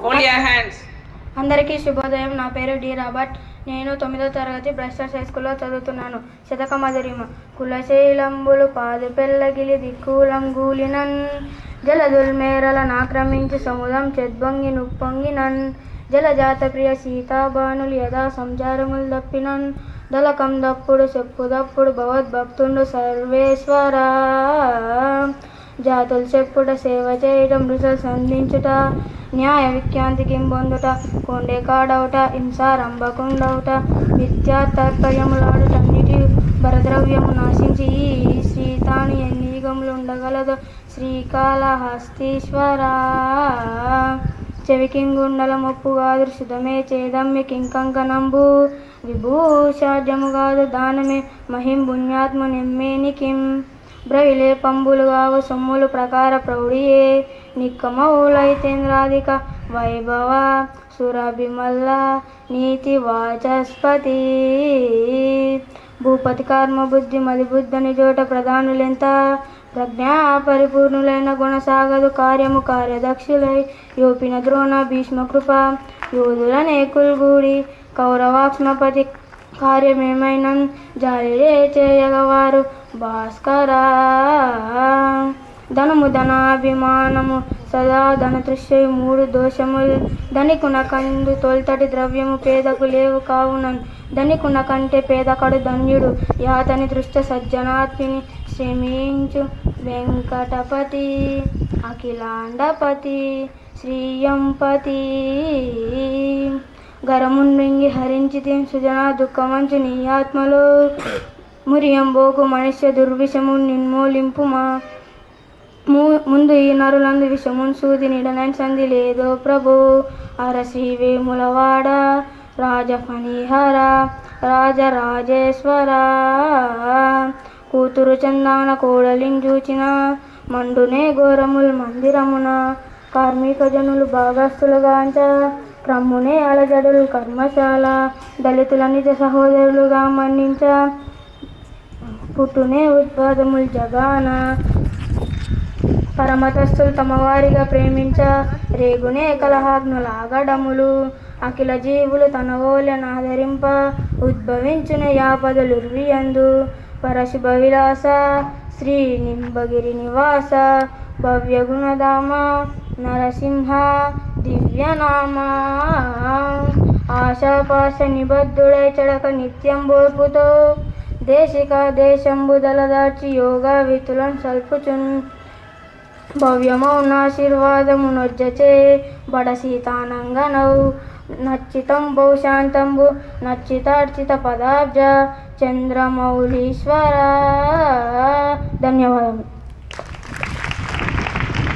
Hold your hands. అందరికీ శుభోదయం. నా పేరు డి రాబర్ట్. నేను 9వ తరగతి బ్రస్టర్స్ హై స్కూల్లో చదువుతున్నాను. శతక మధురిమ. కులశైలంబులు పాదు పెళ్ళగిలి దిక్కులంగూలినన్ జలదుల్మేరలను ఆక్రమించి సముదం చెద్బొంగి నుప్పొంగినన్ జలజాత ప్రియ సీతాబానులు యథా సంచారములు దప్పినన్ దళకం దప్పుడు చెప్పు దప్పుడు భగవద్భక్తుండు సర్వేశ్వరా జాతులు చెప్పుట సేవ చేయటం రుచులు సంధించుట న్యాయ విఖ్యాంతికి పొందుట కొండే కాడవుట హింసారంభకుండవుట మిథ్యా తాత్పర్యములాడుటన్నిటి భరద్రవ్యము నాశించి ఈ శ్రీతాని ఎన్ని యుగములు ఉండగలదో శ్రీకాళహస్తీశ్వరా చెవికింగుండల మొప్పు కాదు శుధమే చేదమ్మి కింకంకనంబు విభూషాఢ్యము కాదు దానమే మహిం పుణ్యాత్మ నెమ్మేనికిం బ్రవిలే పంబులు కావు సొమ్ములు ప్రకార ప్రౌఢియే నిక్కమౌలైతేంద్రాధిక వైభవ సురభిమల్ల నీతి వాచస్పతి భూపతి కర్మ బుద్ధి మదిబుద్ధని జోట ప్రధానులెంత ప్రజ్ఞా పరిపూర్ణులైన గుణసాగదు కార్యము కార్యదక్షులై యోపిన ద్రోణ భీష్మకృప యోధుల నేకుల్గూడి కౌరవాక్ష్మపతి కార్యమేమైనా జాలిరే చేయగవారు భాస్కరా ధనము ధనాభిమానము సదా ధనతృష్యు మూడు దోషములు ధనికున కందు తొల్తటి ద్రవ్యము పేదకు లేవు కావునన్ ధనికున కంటే పేదకడు ధన్యుడు యాతని దృష్ట సజ్జనాత్మిని శ్రమించు వెంకటపతి అఖిలాండపతి శ్రీయంపతి గరముండ్రింగి హరించి సుజన దుఃఖమంచు నీ ఆత్మలో మురియంబోకు మనుష్య దుర్విషము నిర్మూలింపు మా ముందు ఈ నరులందు విషమున్ సూది నిడనని సంధి లేదో ప్రభు అరశ్రీ వేములవాడ రాజఫణిహర రాజరాజేశ్వర కూతురు చందాన కోడలిని చూచిన మండునే ఘోరముల్ మందిరమున కార్మిక జనులు భాగస్థులుగాంచ క్రమ్మునే అలజడులు కర్మశాల దళితుల నిజ సహోదరులుగా మన్నించ పుట్టునే ఉత్పాదములు జగాన పరమతస్థులు తమ వారిగా ప్రేమించ రేగునే కలహాగ్నుల ఆగడములు అఖిల జీవులు తన ఓలెను ఆదరింప ఉద్భవించున యాపదలు రియందు పరశుభ విలాస శ్రీ నింబగిరి నివాస భవ్య గుణధామ నరసింహ దివ్యనామ ఆశాపాశ నిబద్ధుడై చెడక నిత్యం బోర్పుతో దేశిక దేశంబు దలదార్చి యోగా వితులను సల్పుచున్ భవ్యమౌనాశీర్వాదము నొజ్జచే బడసీతానంగనౌ నచ్చితం బహుశాంతంబు నచ్చితార్చిత పదాబ్జ చంద్రమౌళీశ్వర. ధన్యవాదములు.